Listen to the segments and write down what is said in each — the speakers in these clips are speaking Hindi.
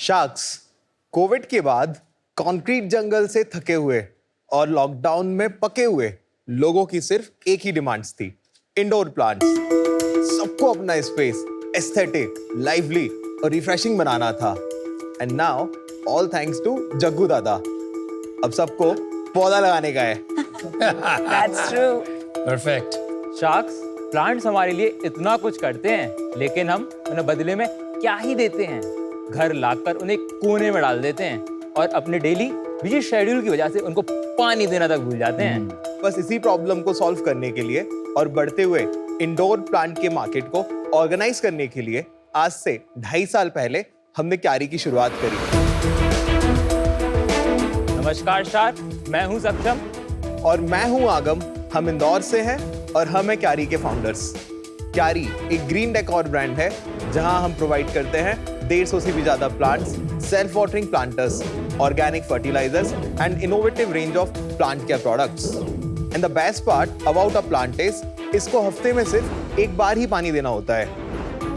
शार्क्स कोविड के बाद कंक्रीट जंगल से थके हुए और लॉकडाउन में पके हुए लोगों की सिर्फ एक ही डिमांड्स थी, इंडोर प्लांट्स। सबको अपना स्पेस एस्थेटिक, लाइवली और रिफ्रेशिंग बनाना था। And now all thanks to Jaggu Dada, अब सबको पौधा लगाने का है। That's true. Perfect. Sharks plants हमारे लिए इतना कुछ करते हैं, लेकिन हम उन्हें बदले में क्या ही देते हैं। घर लाकर उन्हें कोने में डाल देते हैं और अपने डेली बिजी शेड्यूल की वजह से उनको पानी देना तक भूल जाते हैं। बस इसी प्रॉब्लम को सॉल्व करने के लिए और बढ़ते हुए इंडोर प्लांट के मार्केट को ऑर्गेनाइज करने के लिए आज से 2.5 साल पहले हमने क्यारी की शुरुआत करी। नमस्कार शार्क, मैं हूं सक्षम और मैं हूं आगम। हम इंदौर से हैं और हम हैं क्यारी के फाउंडर्स। क्यारी एक ग्रीन डेकोर ब्रांड है जहां हम प्रोवाइड करते हैं 150 से भी ज्यादा plants, self watering planters, organic fertilisers and innovative range of plant care products. And the best part about a plant is इसको हफ्ते में सिर्फ एक बार ही पानी देना होता है।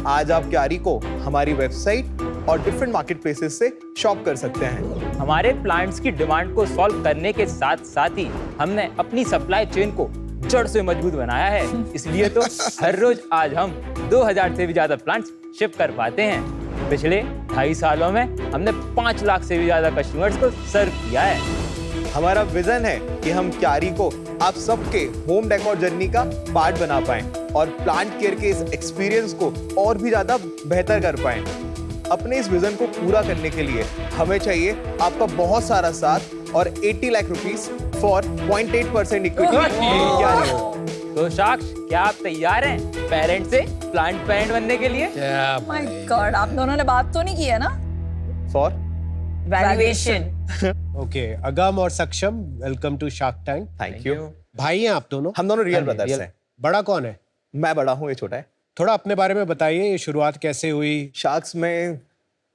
आज आप क्यारी को हमारी वेबसाइट और डिफरेंट मार्केट प्लेसेस से शॉप कर सकते हैं। हमारे प्लांट्स की डिमांड को सॉल्व करने के साथ साथ ही हमने अपनी सप्लाई चेन को जड़ से मजबूत बनाया है। इसलिए तो हर रोज आज हम 2000 से भी ज्यादा प्लांट्स शिप कर पाते हैं। पिछले 2.5 सालों में हमने 5 लाख से भी ज्यादा कस्टमर्स को सर्व किया है। हमारा विजन है कि हम क्यारी को आप सबके होम डेकोर जर्नी का पार्ट बना पाएं और प्लांट केयर के इस एक्सपीरियंस को और भी ज्यादा बेहतर कर पाएं। अपने इस विजन को पूरा करने के लिए हमें चाहिए आपका बहुत सारा साथ और 80 लाख रुपीस फॉर 0.8% इक्विटी। तो शार्क्स, क्या आप तैयार हैं पेरेंट से प्लांट पेरेंट बनने के लिए? My God, आप दोनों ने बात तो नहीं की है ना? For Valuation. ओके, अगम और Saksham, welcome to Shark Tank. Thank you. भाई हैं आप दोनों? हम दोनों रियल हाँ जी, ब्रदर्स real। हैं। बड़ा कौन है? मैं बड़ा हूँ, ये छोटा है। थोड़ा अपने बारे में बताइए, ये शुरुआत कैसे हुई? शार्क्स में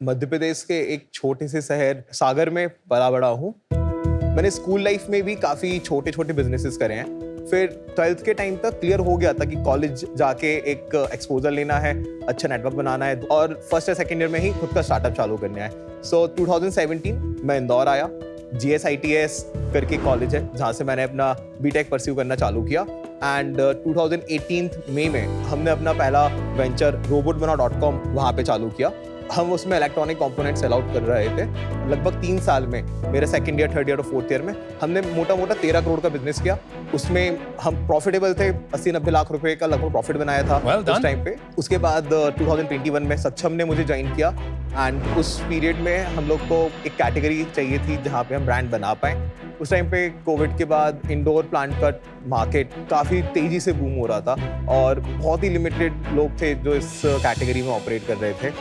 मध्य प्रदेश के एक छोटे से शहर सागर में पला बड़ा हूँ। मैंने स्कूल लाइफ में भी काफ़ी छोटे छोटे बिजनेसेस करे हैं। फिर 12th के टाइम तक क्लियर हो गया था कि कॉलेज जाके एक एक्सपोजर लेना है, अच्छा नेटवर्क बनाना है और फर्स्ट या सेकेंड ईयर में ही खुद का स्टार्टअप चालू करना है। सो 2017 मैं इंदौर आया। GSITS करके कॉलेज है जहाँ से मैंने अपना बीटेक परस्यू करना चालू किया। एंड 2018 मई में हमने अपना पहला वेंचर robotbana.com वहाँ पे चालू किया। हम उसमें इलेक्ट्रॉनिक कंपोनेंट सेल आउट कर रहे थे। लगभग 3 साल में, मेरे सेकंड ईयर, थर्ड ईयर और फोर्थ ईयर में हमने मोटा 13 करोड़ का बिजनेस किया। उसमें हम प्रॉफिटेबल थे, 80-90 लाख रुपए का लगभग प्रॉफिट बनाया था उस टाइम पे। उसके बाद 2021 में सक्षम ने मुझे ज्वाइन किया एंड उस पीरियड में हम लोग को एक कैटेगरी चाहिए थी जहाँ पे हम ब्रांड बना पाएं। उस टाइम पे कोविड के बाद इंडोर प्लांट का मार्केट काफ़ी तेज़ी से बूम हो रहा था और बहुत ही लिमिटेड लोग थे जो इस कैटेगरी में ऑपरेट कर रहे थे।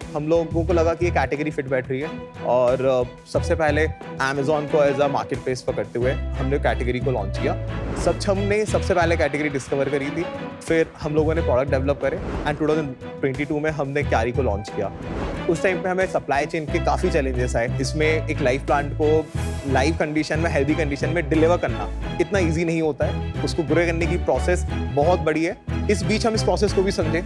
हम लोगों को लगा कि ये कैटेगरी फिट बैठ रही है और सबसे पहले अमेज़ॉन को एज अ मार्केट प्लेस पकड़ते हुए हमने कैटेगरी को लॉन्च किया। सक्षम ने सबसे पहले कैटेगरी डिस्कवर करी थी, फिर हम लोगों ने प्रोडक्ट डेवलप करे एंड 2022 में हमने क्यारी को लॉन्च किया। उस टाइम पे हमें सप्लाई चेन के काफ़ी चैलेंजेस आए। इसमें एक लाइव प्लांट को लाइव कंडीशन में, हेल्दी कंडीशन में डिलीवर करना इतना ईजी नहीं होता है। उसको ग्रो करने की प्रोसेस बहुत बड़ी है। इस बीच हम इस प्रोसेस को भी समझे।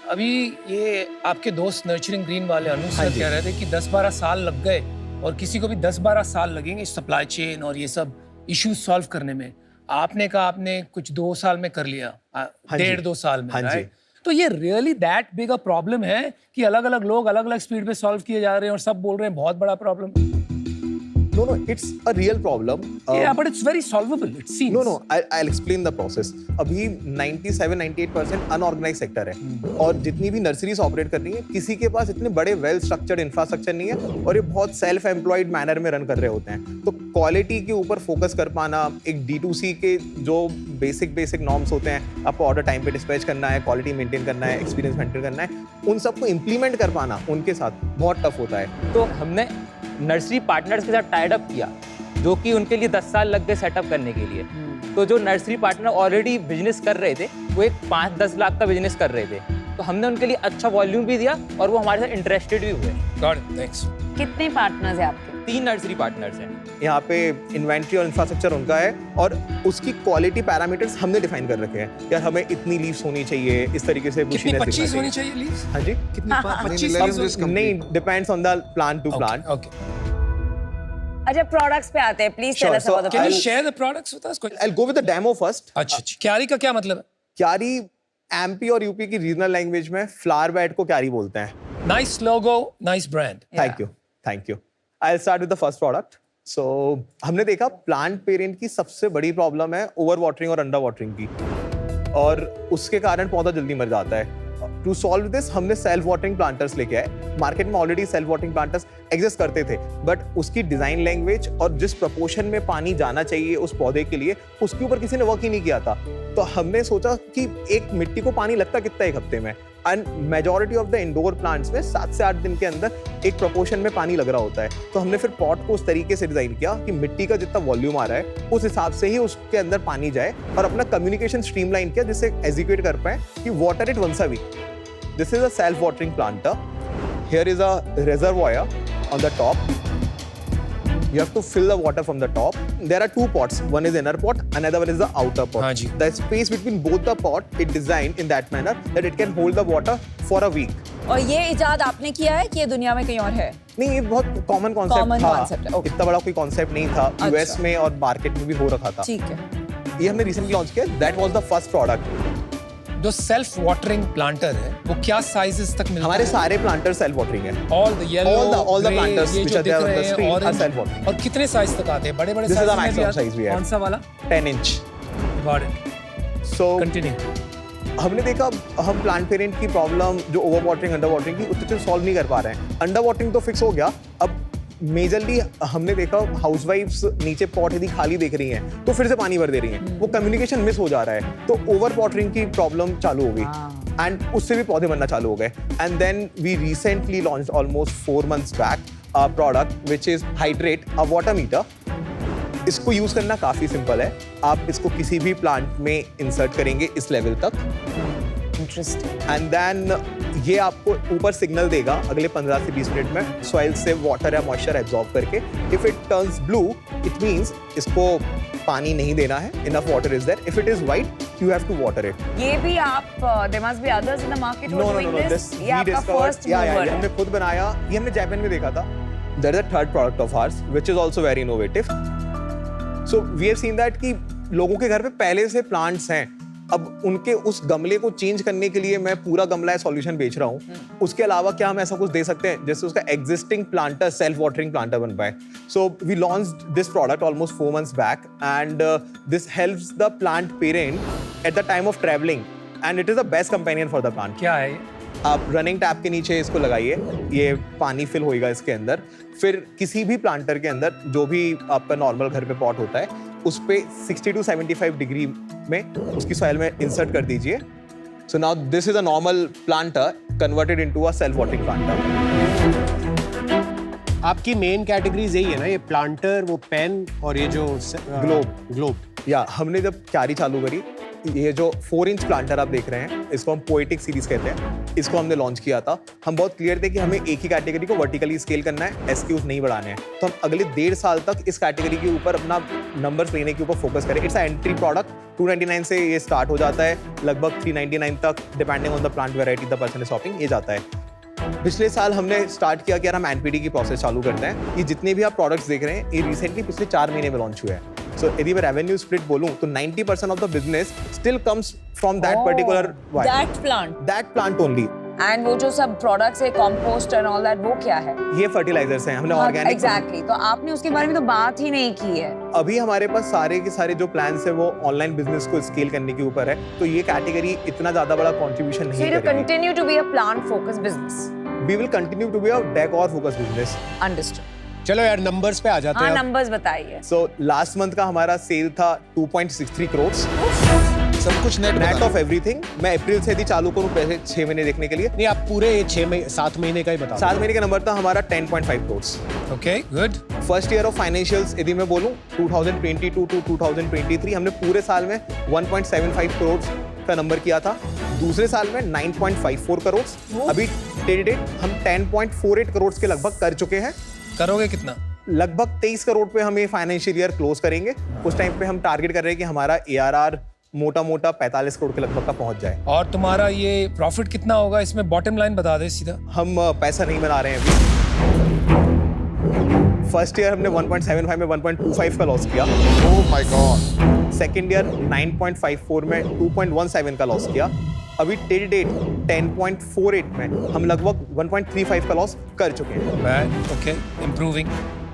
अभी ये आपके दोस्त नर्चरिंग ग्रीन वाले अनु हाँ सर जी। कह रहे थे कि 10-12 साल लग गए और किसी को भी 10-12 साल लगेंगे सप्लाई चेन और ये सब इश्यूज सॉल्व करने में। आपने कहा आपने कुछ 2 साल में कर लिया, जी। 1.5-2 साल में, हाँ जी। right? तो ये really that big a problem है कि अलग अलग लोग अलग अलग स्पीड पे सॉल्व किए जा रहे हैं और सब बोल रहे हैं बहुत बड़ा problem. No, it's a real problem. Yeah, but it's very solvable, it seems. No, I'll explain the process. अभी 97-98% अनऑर्गेनाइज सेक्टर है और जितनी भी नर्सरीज ऑपरेट कर रही है, किसी के पास इतने बड़े वेल स्ट्रक्चर्ड इंफ्रास्ट्रक्चर नहीं है और ये बहुत सेल्फ एम्प्लॉयड मैनर में रन कर रहे होते हैं। तो क्वालिटी के ऊपर फोकस कर पाना, एक D2C के जो बेसिक नॉर्म्स होते हैं, आपको ऑर्डर टाइम पे डिस्पैच करना है, क्वालिटी मेंटेन करना है, एक्सपीरियंस मेंटेन करना है, उन सबको इम्प्लीमेंट कर पाना उनके साथ बहुत टफ होता है। तो हमने नर्सरी पार्टनर्स के साथ टाइड अप किया, जो कि उनके लिए 10 साल लग गए सेटअप करने के लिए। तो जो नर्सरी पार्टनर ऑलरेडी बिजनेस कर रहे थे, वो एक 5-10 लाख का बिजनेस कर रहे थे, तो हमने उनके लिए अच्छा वॉल्यूम भी दिया और वो हमारे साथ इंटरेस्टेड भी हुए। Got it, thanks. कितने पार्टनर्स हैं आपके? 3 नर्सरी पार्टनर्स हैं। यहाँ पे इन्वेंट्री और इंफ्रास्ट्रक्चर उनका है और उसकी क्वालिटी पैरामीटर्स हमने डिफाइन कर रखे हैं। यार हमें इतनी लीव्स होनी चाहिए, इस तरीके से कितनी bushiness 25 दिखना होनी चाहिए। चाहिए लीव्स? हाँ जी, कितनी 25 let him just complete. नहीं, depends on the plant to plant. Okay अच्छा प्रोडक्ट्स पे आते हैं, please tell Sure, us so about the can you I'll- share the products with us? I go with the demo first. अच्छा क्यारी का क्या मतलब है? क्यारी एमपी और यूपी की रीजनल लैंग्वेज में फ्लावर बेड को क्यारी बोलते हैं। Nice logo, nice brand. Thank you. I start with the first product. So हमने देखा प्लांट पेरेंट की सबसे बड़ी प्रॉब्लम है ओवर वाटरिंग और अंडर वाटरिंग की, और उसके कारण पौधा जल्दी मर जाता है। टू सॉल्व दिस हमने सेल्फ वाटरिंग प्लांटर्स लेके आए। मार्केट में already self watering planters exist करते थे, बट उसकी डिजाइन लैंग्वेज और जिस प्रपोर्शन में पानी जाना चाहिए उस पौधे के लिए, उसके ऊपर किसी ने वर्क ही नहीं किया था। तो हमने सोचा कि एक मिट्टी को पानी लगता कितना एक हफ्ते में, and majority of the indoor plants में 7 से 8 दिन के अंदर एक प्रोपोर्शन में पानी लग रहा होता है। तो हमने फिर पॉट को उस तरीके से डिजाइन किया कि मिट्टी का जितना वॉल्यूम आ रहा है उस हिसाब से ही उसके अंदर पानी जाए, और अपना कम्युनिकेशन स्ट्रीमलाइन किया जिससे एग्जीक्यूट कर पाए कि water it once a week. This is a self watering planter. Here is a reservoir on the top. You have to fill the water from the top. There are 2 pots. One is inner pot, another one is the outer pot. हाँ जी। The space between both the pot is designed in that manner that it can hold the water for a week. और ये इजाद आपने किया है कि ये दुनिया में कहीं और है? नहीं, ये बहुत कॉमन कॉन्सेप्ट Common था। concept है, okay. इतना बड़ा कोई कॉन्सेप्ट नहीं था। यूएस में और मार्केट में भी हो रखा था। ठीक है। ये हमने रिसेंटली लॉन्च किया। That was the first product. जो सेल्फ वाटरिंग प्लांटर है वो क्या साइजेस तक मिलता हमारे है? सारे प्लांटर सेल्फ वाटरिंग है। All the yellow, all the planters ये which जो are दिख there on रहे the हैं screen are orange, self-watering. और कितने साइज तक आते हैं? बड़े-बड़े This is साइज the में भी maximum आते हैं? size we have. कौन सा वाला? 10 inch. Got it. So continue. हमने देखा हम प्लांट पेरेंट की प्रॉब्लम जो ओवर वाटरिंग अंडर वाटरिंग की उतने सॉल्व नहीं कर पा रहे हैं। अंडर वाटरिंग तो फिक्स हो गया। अब मेजरली हमने देखा हाउसवाइफ्स नीचे पॉट यदि खाली देख रही हैं तो फिर से पानी भर दे रही हैं, वो कम्युनिकेशन मिस हो जा रहा है, तो ओवर वाटरिंग की प्रॉब्लम चालू हो गई एंड उससे भी पौधे मरना चालू हो गए। And then we recently launched almost 4 months back a product which is hydrate, a water meter. इसको यूज करना काफी सिंपल है। आप इसको किसी भी प्लांट में इंसर्ट करेंगे इस लेवल तक, इंटरेस्टिंग। एंड देन ये आपको ऊपर सिग्नल देगा अगले 15 से 20 मिनट में सॉइल से वाटर या मॉइस्चर एब्जॉर्ब करके। If it turns blue it means इसको पानी नहीं देना है, enough water is there. If it is white you have to water it. ये भी आप there must be others in the market who no are no doing no, this? This ये आपका फर्स्ट मूवर हमने है। खुद बनाया। ये हमने जापान में देखा था। That is the third product of ours which is also very innovative. So we have seen that कि लोगों के घर पे पहले से प्लांट्स हैं, अब उनके उस गमले को चेंज करने के लिए मैं पूरा गमला या सॉल्यूशन बेच रहा हूँ। उसके अलावा क्या हम ऐसा कुछ दे सकते हैं जैसे उसका existing planter self watering planter बन पाए। So we launched this product almost 4 months back and this helps the plant parent at the time of travelling and it is the best companion for the plant. क्या है ये? आप रनिंग टैप के नीचे इसको लगाइए, ये पानी फिल होएगा इसके अंदर। फिर किसी भी प्लांटर के अंदर जो भी आपका नॉर्मल घर पे पॉट होता है उस पे 60 to 75 डिग्री में उसकी सॉइल में इंसर्ट कर दीजिए। So now this is a normal planter converted into a self watering planter. आपकी मेन कैटेगरीज यही है ना, ये प्लांटर, वो पेन और ये जो ग्लोब। या हमने जब क्यारी चालू करी, ये जो 4 इंच प्लांटर आप देख रहे हैं इसको हम पोएटिक सीरीज कहते हैं, इसको हमने लॉन्च किया था। हम बहुत क्लियर थे कि हमें एक ही कैटेगरी को वर्टिकली स्केल करना है, एसक्यूज नहीं बढ़ाने हैं। तो हम अगले 1.5 साल तक इस कैटेगरी के ऊपर अपना नंबर्स लेने के ऊपर फोकस करें। It's a entry product. 299 से ये स्टार्ट हो जाता है, लगभग 399 तक depending on the plant variety the person is shopping ये जाता है। पिछले साल हमने स्टार्ट किया कि यार हम एनपीडी की प्रोसेस चालू करते हैं। ये जितने भी आप प्रोडक्ट्स देख रहे हैं ये रिसेंटली पिछले 4 महीने में लॉन्च हुए हैं। सो यदि मैं रेवेन्यू स्प्लिट बोलूं तो 90% of the business still comes from that particular that plant only. And वो जो सब प्रोडक्ट्स है कंपोस्ट एंड ऑल दैट, वो क्या है? ये फर्टिलाइजर्स हैं, हमने ऑर्गेनिक। एग्जैक्टली। तो आपने उसके बारे में तो बात ही नहीं की है। अभी हमारे पास सारे के सारे जो प्लान्स है वो ऑनलाइन बिजनेस को स्केल करने के ऊपर है, तो ये कैटेगरी इतना ज्यादा बड़ा कंट्रीब्यूशन नहीं So you करेगी। continue to be a plant focused business. We will continue to be a decor focused business. Understood. चलो यार नंबर्स पे आ जाते हाँ हैं। नंबर्स बताइए। So last month का हमारा सेल था 2.63 crores। सब कुछ नेट नेट ऑफ एवरीथिंग। मैं अप्रैल से यदि चालू करूं पहले 6 महीने देखने के लिए, नहीं, आप पूरे 7 महीने का ही बता 7 महीने का नंबर था हमारा 10.5 crores। Okay good. First year of financials यदि मैं बोलूं 2022 टू 2023 हमने पूरे साल में 1.75 करोड़ का नंबर किया था। दूसरे साल में 9.54 करोड़। अभी डेट हम 10.48 करोड़ के लगभग कर चुके हैं। करोगे कितना? लगभग 23 करोड़ पे हम ये फाइनेंशियल ईयर क्लोज करेंगे। उस टाइम पे हम टारगेट कर रहे हैं कि हमारा ARR मोटा मोटा 45 करोड़ के लगभग का पहुंच जाए। और तुम्हारा ये प्रॉफिट कितना होगा, इसमें बॉटम लाइन बता दे सीधा। हम पैसा नहीं बना रहे हैं अभी। फर्स्ट ईयर हमने 1.75 में 1.25 का लॉस किया। Oh my God. Second year 9.54 में 2.17 का लॉस किया। अभी टिल डेट 10.48 में हम लगभग 1.35 का लॉस कर चुके हैं। Bad, okay, improving.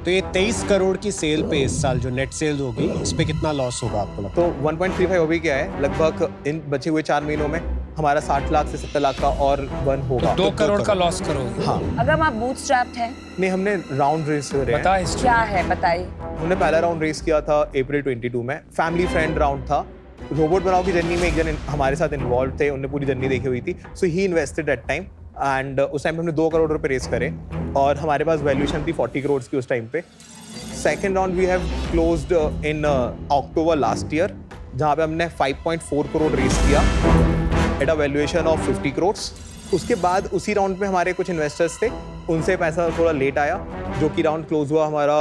तो ये 23 करोड़ की सेल पे इस साल जो नेट सेल्स होगी, इस पे कितना लॉस होगा आपको लगता है? तो 1.35 अभी क्या है, लगभग इन बचे हुए 4 महीनों में हमारा 60 लाख से 70 लाख का और बर्न होगा। 2 करोड़ का लॉस करोगे। हाँ, अगर आप बूटस्ट्रैप्ड हैं, नहीं हमने राउंड रेस करे हैं। बता हिस्ट्री। क्या है बताइए। हमने पहला राउंड रेस किया था अप्रैल 22 में, फैमिली फ्रेंड राउंड था। रोबोट बनाओ की जर्नी में एक जन हमारे साथ इन्वॉल्व थे, उन्होंने पूरी जर्नी देखी हुई थी, सो ही इन्वेस्टेड एट टाइम एंड उस टाइम पे हमने 2 करोड़ रुपए रेस करे और हमारे पास वैल्यूएशन थी 40 करोड़ की उस टाइम पे। Second round we have closed in October last year, जहाँ पे हमने 5.4 करोड़ रेस किया at a valuation of 50 crore. उसके बाद उसी राउंड में हमारे कुछ इन्वेस्टर्स थे, उनसे पैसा थोड़ा लेट आया, जो कि राउंड क्लोज हुआ हमारा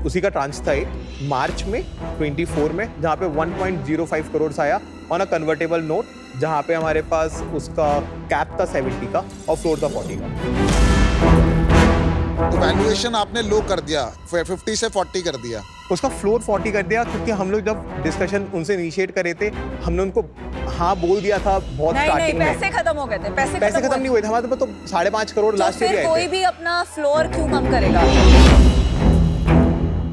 उसी का ट्रांच था एक मार्च में 24 में, जहाँ पे 1.05 करोड़ आया ऑन अ कन्वर्टेबल नोट, जहाँ पे हमारे पास उसका कैप था 70 का और फ्लोर था 40 का। तो वैल्यूएशन आपने लो कर दिया, 50 से 40 कर दिया। उसका फ्लोर 40 कर दिया क्योंकि हम लोग जब डिस्कशन उनसे इनिशिएट करे थे, हमने उनको हाँ बोल दिया था बहुत नहीं स्टार्टिंग में। पैसे खत्म हो गए थे। पैसे खत्म नहीं हुए थे हमारे पास, तो 5.5 करोड़ लास्ट ईयर फिर आए कोई थे। भी अपना फ्लोर क्यों कम करेगा?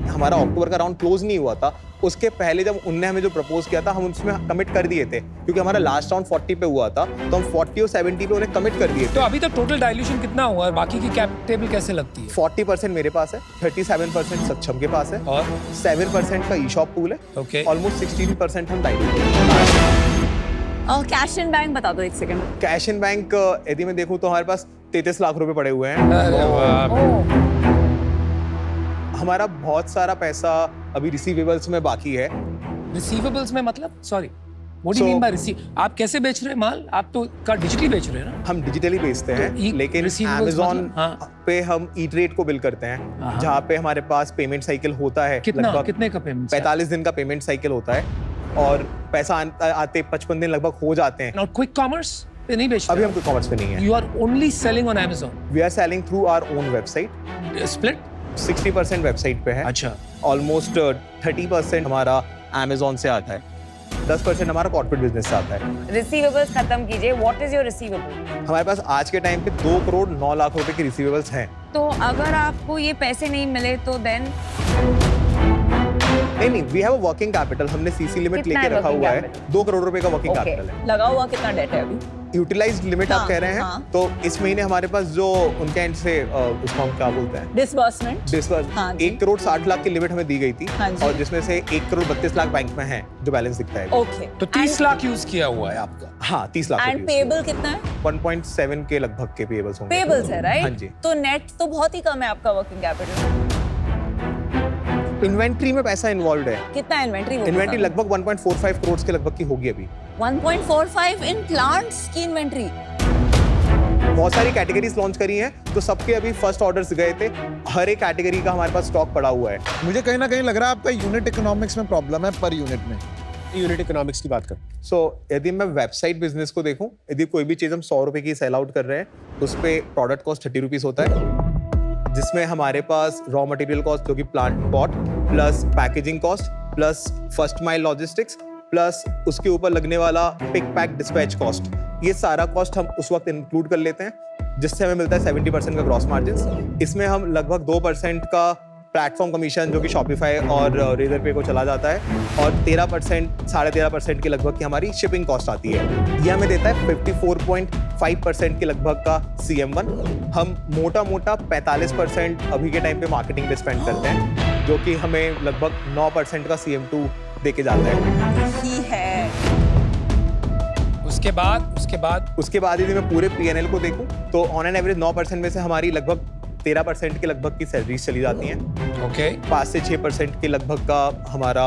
हमारा अक्टूबर का राउंड क्लोज नहीं हुआ था, उसके पहले जब उनने हमें जो प्रपोज किया था हम उसमें कमिट कर दिए थे, क्योंकि हमारा लास्ट राउंड 40 पे हुआ था, तो हम 40 और 70 पे उन्हें कमिट कर दिए तो थे। अभी तक टोटल डाइल्यूशन कितना हुआ और बाकी की कैप टेबल कैसे लगती है? 40% मेरे पास है, 37% सक्षम के पास है और 7% का ई-शॉप पूल है, ओके, ऑलमोस्ट 16% हम डाइल्यूट। और कैश इन बैंक बता दो एक सेकंड। कैश इन बैंक यदि मैं देखूं तो हमारे पास 33 लाख रुपए पड़े हुए हैं। अरे वाह। हमारा बहुत सारा पैसा अभी रिसीवेबल्स में बाकी है। रिसीवेबल्स में मतलब, sorry, what do you mean by receive? आप कैसे बेच रहे हैं माल? आप तो का डिजिटली बेच रहे हैं ना? हम डिजिटली बेचते हैं, तो लेकिन receivables Amazon मतलब? हाँ। पे हम ई ट्रेड को बिल करते हैं, जहाँ पे हमारे पास पेमेंट साइकिल होता है कितना, लगभग कितने का पेमेंट? 45 दिन का पेमेंट साइकिल होता है और पैसा आते 55 दिन लगभग हो जाते हैं। और क्विक कॉमर्स पे नहीं बेच अभी रहे? हम कोई कॉमर्स पे नहीं है। You are only selling on Amazon? We are selling through our own website. Split 60% website पे है, अच्छा, ऑलमोस्ट 30% हमारा Amazon से आता है, 10% हमारा कॉर्पोरेट बिजनेस से आता है। रिसीवेबल्स खत्म कीजिए। What is your receivable? हमारे पास आज के टाइम पे 2 करोड़ 9 लाख रुपए की रिसीवेबल्स हैं। तो अगर आपको ये पैसे नहीं मिले तो देन नहीं, we have a working capital, हमने सीसी लिमिट कितना लेके है रखा working हुआ है, capital? 2 करोड़ रुपए का वर्किंग ओके, कैपिटल है। लगा हुआ कितना डेट है अभी? यूटिलाइज्ड लिमिट आप हाँ, कह रहे हैं, हाँ। तो इस महीने हमारे पास जो उनके एंड से उसको हम क्या बोलते हैं, डिसबर्समेंट। डिस्बर्स, हाँ जी। 1 करोड़ 60 लाख की लिमिट हमें दी गई थी, हाँ जी। और जिसमें से 1 करोड़ 32 लाख बैंक में है जो बैलेंस दिखता है। ओके, तो 30 लाख यूज किया हुआ है आपका। हाँ, 30 लाख एंड पेबल कितना है? 1.7 के लगभग के पेबल्स होंगे। पेबल्स है, राइट? हाँ जी। तो नेट तो बहुत ही कम है आपका वर्किंग कैपिटल। इन्वेंट्री में पैसा इन्वॉल्व है। कितना इन्वेंट्री? इन्वेंट्री लगभग 1.45 करोड़ के लगभग की होगी अभी। 1.45 इन प्लांट्स की इन्वेंट्री। बहुत सारी कैटेगरीज लॉन्च करी हैं, तो सबके अभी फर्स्ट ऑर्डर्स गए थे, हर एक कैटेगरी का हमारे पास स्टॉक पड़ा हुआ है। मुझे कहीं ना कहीं लग रहा है आपका यूनिट इकोनॉमिक्स में प्रॉब्लम है, पर यूनिट में। यूनिट इकोनॉमिक्स की बात कर। सो यदि मैं वेबसाइट बिजनेस को देखूं, यदि कोई भी चीज़ हम 100 रुपए की सेल आउट कर रहे हैं, उस पे प्रोडक्ट कॉस्ट 30 रुपीज होता है, जिसमें हमारे पास रॉ मटेरियल कॉस्ट जो कि plant pot plus packaging cost plus first mile logistics plus उसके ऊपर लगने वाला पिक पैक डिस्पैच कॉस्ट, ये सारा कॉस्ट हम उस वक्त इंक्लूड कर लेते हैं, जिससे हमें मिलता है 70% का ग्रॉस मार्जिन। इसमें हम लगभग 2% का प्लेटफॉर्म कमीशन जो कि शॉपिफाई और रेजर पे को चला जाता है, और 13% 13.5% के लगभग की हमारी शिपिंग कॉस्ट आती है। ये हमें देता है 54.5% के लगभग का CM1। हम मोटा मोटा 45% अभी के टाइम पे मार्केटिंग पे स्पेंड करते हैं, जो कि हमें लगभग 9% का CM2 देके जाता है। ही है। उसके बाद यदि मैं पूरे P&L को देखूं तो ऑन एन एवरेज 9% में से हमारी लगभग 13% के लगभग की सैलरीज चली जाती हैं। ओके, 5 से 6% के लगभग का हमारा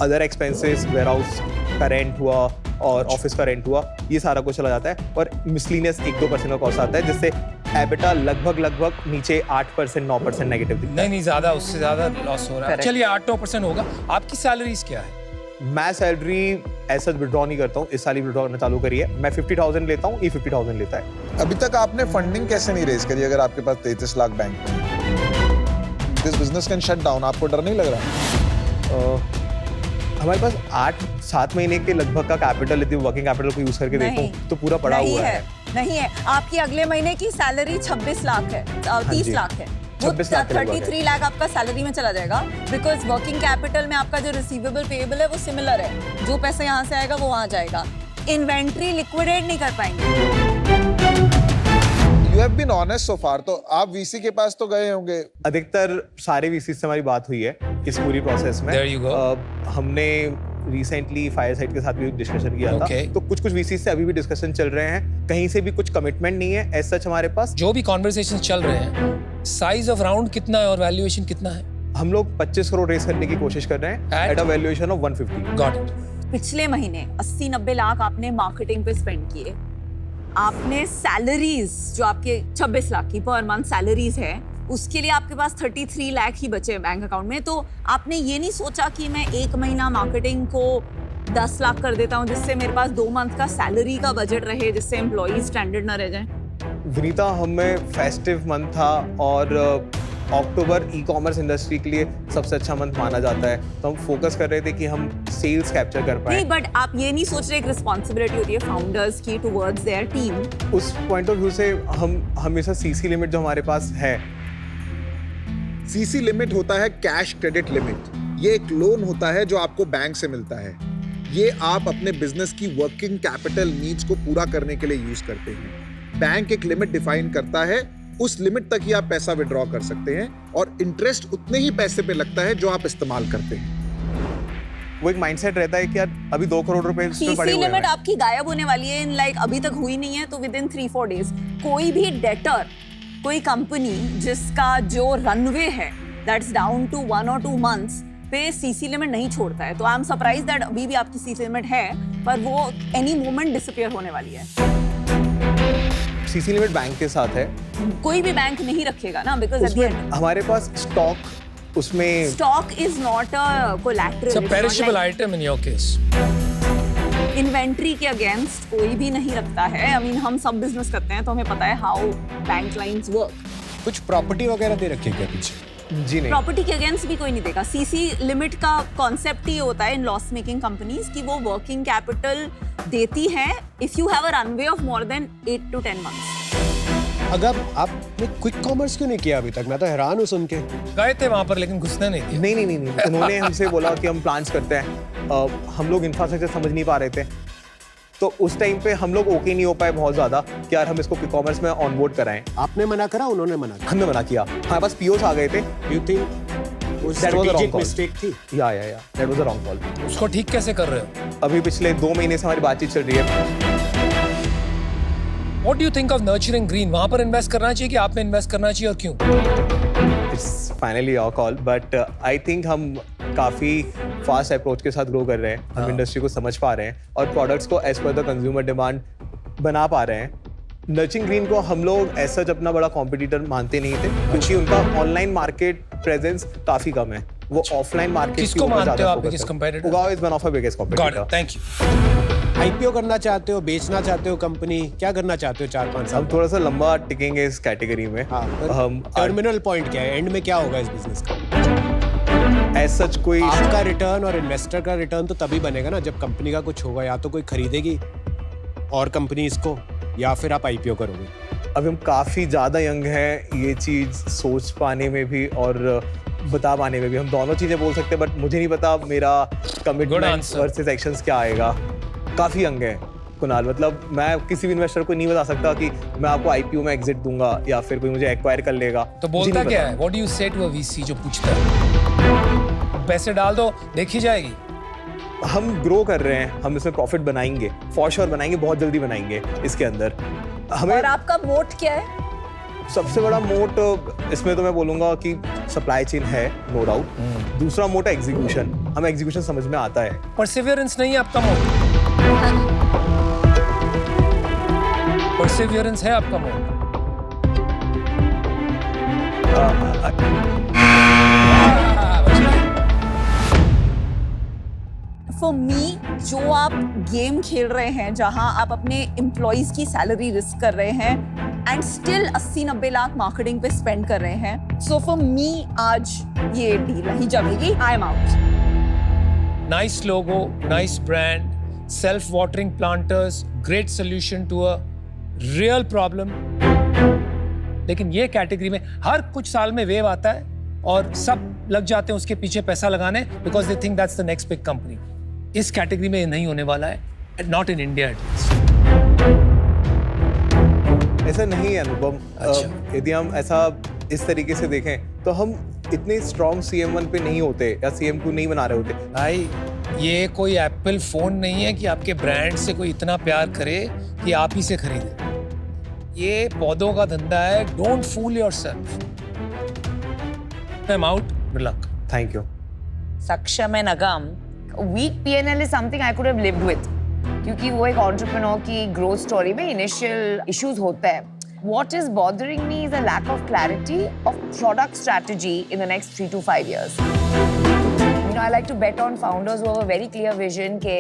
अदर एक्सपेंसेस, वेयरहाउस का रेंट हुआ और ऑफिस का रेंट हुआ, ये सारा कुछ चला जाता है, और मिसलिनियस 1-2% का कॉस्ट आता है, जिससे एबिटा लगभग नीचे 8% 9% नेगेटिव दिखता नहीं नहीं, ज्यादा, उससे ज्यादा लॉस हो रहा है। Correct. चलिए 8-9% होगा। आपकी सैलरीज क्या है? है। मैं सैलरी ऐसा विड्रॉ नहीं करता हूँ, इस साल ही विड्रॉ करना चालू करी है। मैं 50,000 लेता हूँ, ये 50,000 लेता है। अभी तक आपने फंडिंग कैसे नहीं रेज करी अगर आपके पास 33 लाख बैंक में? This business can shut down, आपको डर नहीं लग रहा? हमारे पास 8-7 महीने के लगभग का कैपिटल, यदि वर्किंग कैपिटल को यूज करके नहीं, देखो तो पूरा पड़ा नहीं हुआ है। नहीं है। आपकी अगले महीने की सैलरी 26 लाख है, 30 जी। लाख है। वो 26 लाख के लगभग है। 33 लाख आपका सैलरी में चला जाएगा, बिकॉज वर्किंग कैपिटल में आपका जो रिसीवेबल पेएबल है वो सिमिलर है। जो पैसा यहाँ से आएगा वो वहाँ जाएगा। इन्वेंट्री लिक्विडेट नहीं कर पाएंगे। You have been honest so far, तो आप वीसी के पास तो गए होंगे। अधिकतर सारे वीसी से हमारी बात हुई है इस पूरी प्रोसेस में। There you go. हमने रिसेंटली फायर साइट के साथ भी डिस्कशन किया Okay. था, तो कुछ वीसी से अभी भी डिस्कशन चल रहे हैं। कहीं से भी कुछ कमिटमेंट नहीं है एज सच हमारे पास। जो भी कॉन्वर्सेशंस चल रहे हैं, साइज ऑफ राउंड कितना है और वैल्यूएशन कितना है? हम लोग 25 करोड़ रेस करने की कोशिश कर रहे हैं At? Eight a valuation of 150। Got it. पिछले महीने 80-90 लाख आपने मार्केटिंग पे स्पेंड किए। आपने सैलरीज जो आपके 26 लाख की पर मंथ सैलरीज है, उसके लिए आपके पास 33 लाख ही बचे बैंक अकाउंट में। तो आपने ये नहीं सोचा कि मैं एक महीना मार्केटिंग को 10 लाख कर देता हूँ, जिससे मेरे पास 2 मंथ का सैलरी का बजट रहे, जिससे एम्प्लॉइज स्ट्रैंडेड ना रह जाएं? विनीता, हमें फेस्टिव मंथ था और अक्टूबर ई कॉमर्स इंडस्ट्री के लिए सबसे अच्छा मंथ माना जाता है, तो हम फोकस कर रहे थे कि हम सेल्स कैप्चर कर पाए। नहीं, बट आप ये नहीं सोच रहे, एक रिस्पॉन्सिबिलिटी होती है फाउंडर्स की टुवर्ड्स देयर टीम। उस पॉइंट ऑफ व्यू से हम हमेशा सीसी लिमिट जो हमारे पास है, सीसी लिमिट होता है कैश क्रेडिट लिमिट। ये एक लोन होता है जो आपको बैंक से मिलता है। ये आप अपने बिजनेस की वर्किंग कैपिटल नीड्स को पूरा करने के लिए यूज करते हैं। बैंक एक लिमिट डिफाइन करता है, उस लिमिट तक ही आप पैसा विड्रॉ कर सकते हैं और इंटरेस्ट उतने ही पैसे पे लगता है जो आप इस्तेमाल करते हैं। वो एक माइंडसेट रहता है कि यार अभी 2 करोड़ रुपए इस पे पड़े सीसी हुए लिमिट हैं। आपकी गायब होने वाली है इन लाइक अभी तक हुई नहीं है, तो विद इन 3-4 डेज कोई भी डेटर, कोई कंपनी जिसका जो रनवे है that's down to 1 or 2 months पे सीसी लिमिट नहीं छोड़ता है। तो आई एम सरप्राइज दैट अभी भी आपकी सीसी लिमिट है, पर वो एनी मोमेंट डिसअपीयर होने वाली है। सीसी लिमिट बैंक के साथ है, कोई भी बैंक नहीं रखेगा ना, बिकॉज उसमें हमारे पास स्टॉक, उसमें stock is not a collateral. It's a perishable item in your case. Inventory के अगेंस्ट कोई भी नहीं रखता है। आई मीन हम सब बिजनेस करते हैं तो हमें पता है हाउ बैंक लाइंस वर्क। कुछ प्रॉपर्टी वगैरह दे रखी है क्या पीछे? जी नहीं। प्रॉपर्टी के अगेंस्ट भी कोई नहीं देगा। सीसी लिमिट का कॉन्सेप्ट ही होता है इन लॉस मेकिंग कंपनीज कि वो वर्किंग कैपिटल देती है if you have a runway of more than 8 to 10 months। अगर आपने क्विक कॉमर्स क्यों नहीं किया अभी तक? मैं तो हैरान हूँ सुन के। गए थे वहां पर लेकिन घुसने नहीं दिया। नहीं, उन्होंने हमसे बोला कि हम प्लान्स करते हैं। हम लोग इंफ्रास्ट्रक्चर समझ नहीं पा रहे थे, तो उस टाइम पे हम लोग ओके नहीं हो पाए बहुत ज्यादा कि यार हम इसको क्विक कॉमर्स में ऑनबोर्ड कराएं। आपने मना करा, उन्होंने मना करा? हमने मना किया। हमारे पास पीओस आ गए थे। यू थिंक वो That was a wrong strategic call. Mistake थी? या that was a wrong call. उसको ठीक कैसे कर रहे हो? अभी पिछले 2 महीने से हमारी बातचीत चल रही है। What do you think of nurturing green? वहां पर इन्वेस्ट करना चाहिए कि आप में इन्वेस्ट करना चाहिए और क्यों? It's finally your call, but I think हम काफी फास्ट अप्रोच के साथ ग्रो कर रहे हैं। हम इंडस्ट्री को समझ पा रहे हैं और प्रोडक्ट्स को as per the consumer demand बना पा रहे हैं। नर्चरिंग ग्रीन को हम लोग ऐसा अपना बड़ा कॉम्पिटिटर मानते नहीं थे, क्योंकि उनका ऑनलाइन मार्केट प्रेजेंस काफी कम है। वो ऑफलाइन मार्केट किसको मानते हो आप biggest competitor? Ugaoo is one of our biggest Got competitor. it. Thank you. IPO करना चाहते हो, बेचना चाहते हो कंपनी, क्या करना चाहते हो 4-5 साल? हम थोड़ा सा लंबा टिकेंगे इस कैटेगरी में। हाँ, हम टर्मिनल पॉइंट क्या है? एंड में क्या होगा इस बिजनेस का? एज सच कोई आपका रिटर्न और इन्वेस्टर का रिटर्न तो तभी बनेगा ना जब कंपनी का कुछ होगा। या तो कोई खरीदेगी और कंपनी इसको, या फिर आप आईपीओ करोगे। अभी हम काफी ज्यादा यंग हैं ये चीज सोच पाने में भी और बता पाने में भी। हम दोनों चीजें बोल सकते हैं, बट मुझे नहीं पता मेरा कमिटमेंट answer. वर्सेस एक्शंस क्या आएगा। काफी यंग है कुणाल, मतलब मैं किसी भी इन्वेस्टर को नहीं बता सकता कि मैं आपको आईपीओ में एग्जिट दूंगा या फिर कोई मुझे एक्वायर कर लेगा। तो मुझे बोलता नहीं क्या पता। है? What do you say to a VC जो पूछता है? पैसे डाल दो, देखी जाएगी। हम ग्रो कर रहे हैं, हम इसमें प्रॉफिट बनाएंगे, फॉर श्योर बनाएंगे, बहुत जल्दी बनाएंगे इसके अंदर। हमें और आपका मोट क्या है? सबसे बड़ा मोट इसमें तो मैं बोलूंगा कि सप्लाई चेन है, नो डाउट। दूसरा मोट है एग्जीक्यूशन। हमें एग्जीक्यूशन समझ में आता है। परसिवियरेंस नहीं है आपका मोड? परसिवियरेंस है आपका मोड? फॉर मी, जो आप गेम खेल रहे हैं जहां आप अपने एम्प्लॉइज की सैलरी रिस्क कर रहे हैं एंड स्टिल 80-90 लाख मार्केटिंग पे स्पेंड कर रहे हैं, सो फॉर मी आज ये डील नहीं जमेगी. I am out. Nice logo, nice brand, self-watering planters, great solution to a real problem. लेकिन ये कैटेगरी में हर कुछ साल में वेव आता है और सब लग जाते हैं उसके पीछे पैसा लगाने because they think that's the next big company. इस कैटेगरी में ये नहीं होने वाला है, not in India at least. ऐसा नहीं है अनुपम. यदि हम ऐसा इस तरीके से देखें तो हम इतने स्ट्रॉन्ग CM1 पे नहीं होते या CM2 नहीं बना रहे होते. भाई ये कोई एप्पल फोन नहीं है कि आपके ब्रांड से कोई इतना प्यार करे कि आप ही से खरीदे. ये पौधों का धंधा है. Don't fool yourself. I am out. Good luck. Thank you. Saksham and Agam, weak P&L is something I could have lived with, क्योंकि वो एक एंटरप्रेन्योर की ग्रोथ स्टोरी में इनिशियल इश्यूज होता है. What is bothering me is a lack of clarity of product strategy in the next 3 to 5 years. You know, I like to bet on founders who have a very clear vision के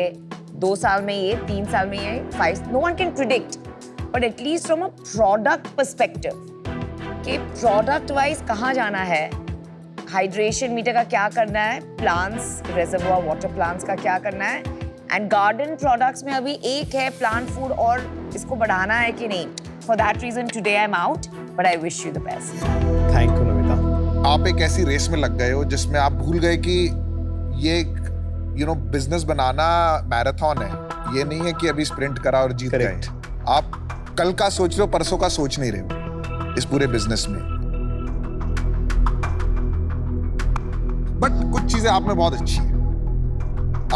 2 साल में ये, 3 साल में ये, 5. No one can predict, but at least from a product perspective, कि product wise कहाँ जाना है, hydration meter का क्या करना है, plants, reservoir water plants का क्या करना है, and garden products में अभी एक है plant food और इसको बढ़ाना है कि नहीं. For that reason, today I'm out, but I wish you the best. Thank you Namita. आप एक ऐसी रेस में लग गए हो जिसमें आप भूल गए कि ये बिजनेस बनाना मैराथन है. ये नहीं है कि अभी स्प्रिंट करा और जीत गए. आप कल का सोच रहे हो, परसों का सोच नहीं रहे हो इस पूरे बिजनेस में. बट कुछ चीजें आप में बहुत अच्छी है.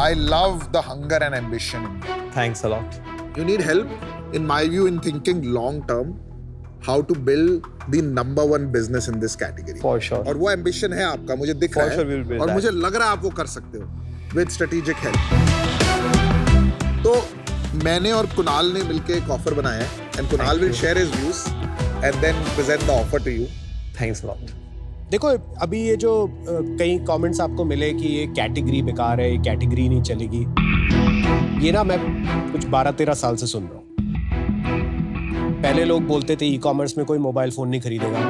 I love the hunger and ambition. Thanks a lot. You need help, in my view, in thinking long term, how to build the number one business in this category. For sure. और वो ambition है आपका, मुझे दिख For रहा है. sure we'll build और that. मुझे लग रहा है आप वो कर सकते हो with strategic help. तो मैंने और कुणाल ने मिलके एक ऑफर बनाया है, and Kunal will share his views and then present the offer to you. Thanks a lot. देखो अभी ये जो कई कमेंट्स आपको मिले कि ये कैटेगरी बेकार है, ये कैटेगरी नहीं चलेगी, ये ना मैं कुछ 12-13 साल से सुन रहा हूँ. पहले लोग बोलते थे ई-कॉमर्स में कोई मोबाइल फ़ोन नहीं खरीदेगा,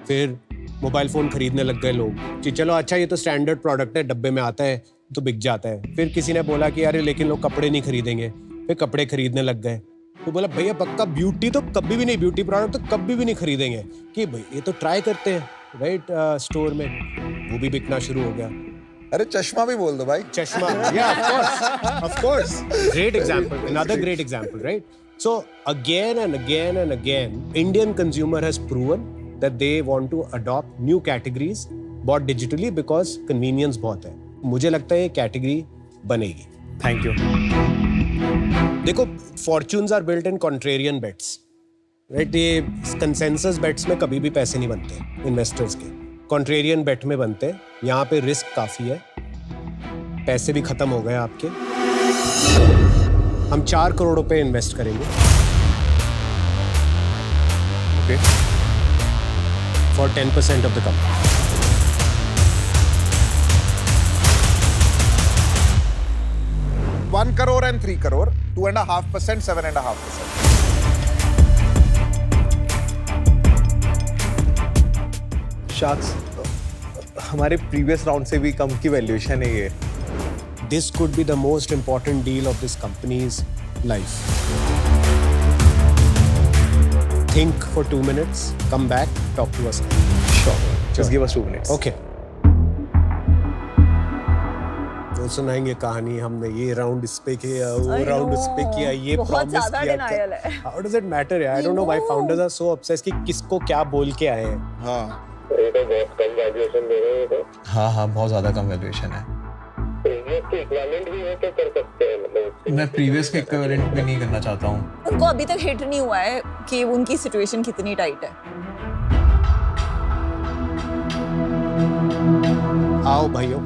फिर मोबाइल फ़ोन खरीदने लग गए लोग कि चलो अच्छा ये तो स्टैंडर्ड प्रोडक्ट है, डब्बे में आता है तो बिक जाता है. फिर किसी ने बोला कि अरे लेकिन लोग कपड़े नहीं खरीदेंगे, फिर कपड़े खरीदने लग गए. तो बोला भैया पक्का ब्यूटी तो कभी भी नहीं, ब्यूटी प्रोडक्ट तो कभी भी नहीं खरीदेंगे, कि भाई ये तो ट्राई करते हैं राइट स्टोर में. वो भी बिकना शुरू हो गया. अरे चश्मा भी बोल दो भाई. Chashma, yeah, of course. Great example, another great example, right? So again and again and again, Indian consumer has proven that they want to adopt new categories, bought digitally because convenience बहुत है. मुझे लगता है ये category बनेगी. Thank you. देखो, fortunes are built in contrarian bets, right? ये consensus bets में कभी भी पैसे नहीं बनते investors के. कॉन्ट्रेरियन बेट में बनते हैं. यहाँ पे रिस्क काफी है, पैसे भी खत्म हो गए आपके. हम 4 करोड़ रुपए इन्वेस्ट करेंगे. Okay. For 10% of the company. $1 crore and 3 crore, 2.5%, 7.5%. Sacks, हमारे प्रीवियस राउंड से भी कम की वैल्यूएशन है ये. This could be the most important deal of this company's life. Think for 2 minutes, come back, talk to us. Sure. Just give us 2 minutes. Okay. तो सुनाएंगे कहानी, हमने ये राउंड इस पे किया, वो राउंड उस पे किया, ये प्रॉमिस किया. How does it matter? I don't know why founders are so obsessed कि किसको क्या बोल के आए हैं. हाँ. हाँ, बहुत ज़्यादा कम वैल्यूएशन है. मैं प्रीवियस के इक्विवेलेंट में नहीं करना चाहता हूँ. उनको अभी तक हिट नहीं हुआ है कि उनकी सिचुएशन कितनी टाइट है. आओ भाइयों.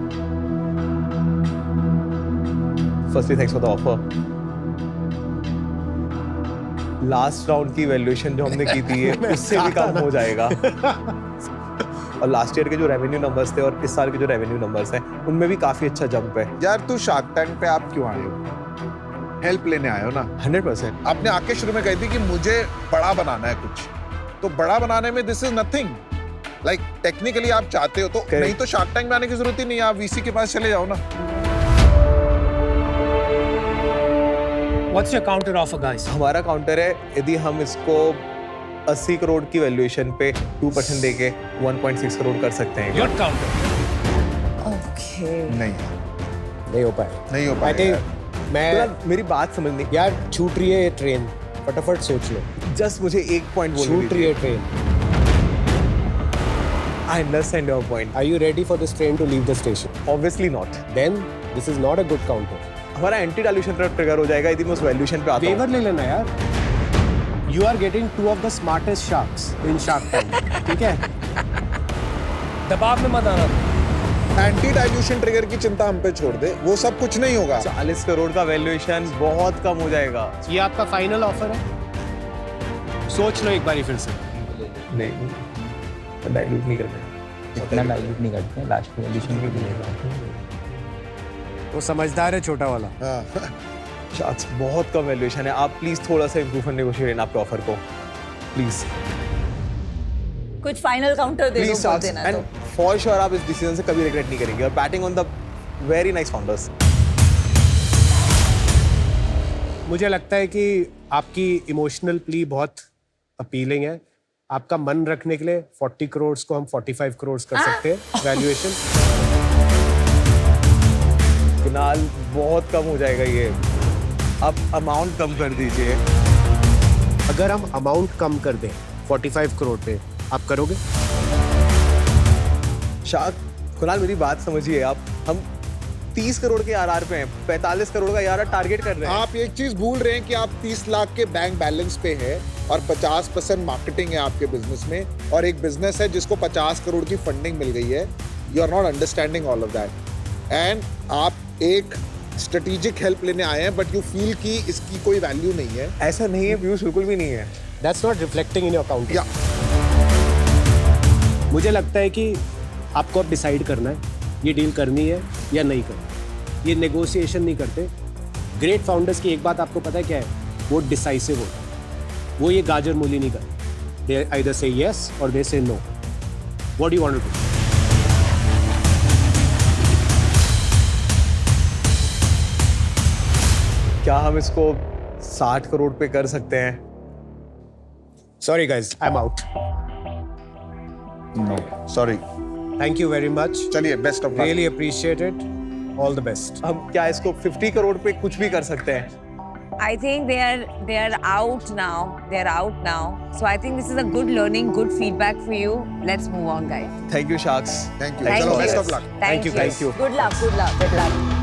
Firstly, thanks for the offer. Last round की वैल्यूएशन जो हमने की थी उससे भी कम हो जाएगा. और लास्ट ईयर के जो रेवेन्यू नंबर्स थे और इस साल के जो रेवेन्यू नंबर्स हैं उनमें भी काफ़ी अच्छा जंप है। यार तू शार्क टैंक पे आप क्यों आए हो? हेल्प लेने आए हो ना? 100%। आपने आके शुरू में कही थी कि मुझे बड़ा बनाना है कुछ, तो बड़ा बनाने में this is nothing like technically आप चाहते हो तो Correct. नहीं तो शार्क टैंक में आने की जरूरत ही नहीं है, आप वीसी के पास चले जाओ ना। What's your counter offer, guys? हमारा काउंटर है यदि हम इसको 80 करोड़ की वैल्यूएशन पे 2% देके 1.6 करोड़ कर सकते हैं। Your counter. ओके नहीं हो पाए। नहीं हो I पाएगा think यार। मैं मेरी बात समझनी, यार छूट रही है ये ट्रेन, फटाफट सोच लो। जस्ट मुझे एक पॉइंट छूट बोलने रही है train. I understand your point. Are you ready for this train to leave the station? Obviously not. Then this is not a good counter. हमारा एंटी डाइल्यूशन ट्रिगर हो जाएगा यदि मैं उस वैल्यूएशन पे आता हूँ। वेवर ले लेना यार। You are getting two of the smartest sharks in Shark Tank. ठीक है? दबाव में मत आना। एंटी डाइल्यूशन ट्रिगर की चिंता हम पे छोड़ दे, वो सब कुछ नहीं होगा। 40 करोड़ का वैल्यूएशन बहुत कम हो जाएगा। ये आपका फाइनल ऑफर है? सोच लो एक बारी फिर से। नहीं, डाइल्यूट नहीं करना। इतना डाइल्यूट नहीं करते हैं, लास्ट एडिशन के लिए। वो समझदार है छोटा वाला। हाँ। शार्क्स बहुत कम वैल्यूएशन है। आप प्लीज थोड़ा सा इम्प्रूवमेंट नेगोशिएट करना आपके ऑफर को, प्लीज कुछ फाइनल काउंटर दे दो, प्लीज बोल शार्क्स, देना एंड तो। फॉर श्योर आप इस डिसीजन से कभी रिग्रेट नहीं करेंगे। और batting on the very nice founders. मुझे लगता है कि आपकी इमोशनल प्ली बहुत अपीलिंग है। आपका मन रखने के लिए 40 करोड़ को हम 45 करोड़ कर सकते हैं वैल्यूएशन। फिलहाल बहुत कम हो जाएगा ये, आप अमाउंट कम कर दीजिए। अगर हम अमाउंट कम कर दें 45 करोड़ पे, आप करोगे? शार्क कुणाल मेरी बात समझिए आप, हम 30 करोड़ के आरआर पे हैं, 45 करोड़ का आरआर टारगेट कर रहे हैं। आप एक चीज भूल रहे हैं कि आप 30 लाख के बैंक बैलेंस पे है और 50% मार्केटिंग है आपके बिजनेस में, और एक बिजनेस है जिसको 50 करोड़ की फंडिंग मिल गई है। You are not understanding all of that, and आप एक स्ट्रेटेजिक हेल्प लेने आए हैं बट यू फील कि इसकी कोई वैल्यू नहीं है। ऐसा नहीं है पीयूष, बिल्कुल भी नहीं है। That's not reflecting in your account. या मुझे लगता है कि आपको अब डिसाइड करना है ये डील करनी है या नहीं करनी। ये नेगोशिएशन नहीं करते। ग्रेट फाउंडर्स की एक बात आपको पता है क्या है? वो डिसाइसिव होता है। वो ये गाजर मूली नहीं करते। दे आइदर से यस और they say no. What do you want to do? क्या हम इसको 60 करोड़ पे कर सकते हैं? Sorry guys, I am out. Sorry, thank you very much. चलिए best of luck. Really appreciate it. All the best. हम क्या इसको 50 करोड़ पे कुछ भी कर सकते हैं? I think they are out now. They are out now. So I think this is a good learning, good feedback for you. Let's move on, guys. Thank you sharks. Thank you, Thank चलो you. Best of luck. Thank you. Thank you. Good luck, good luck, good luck.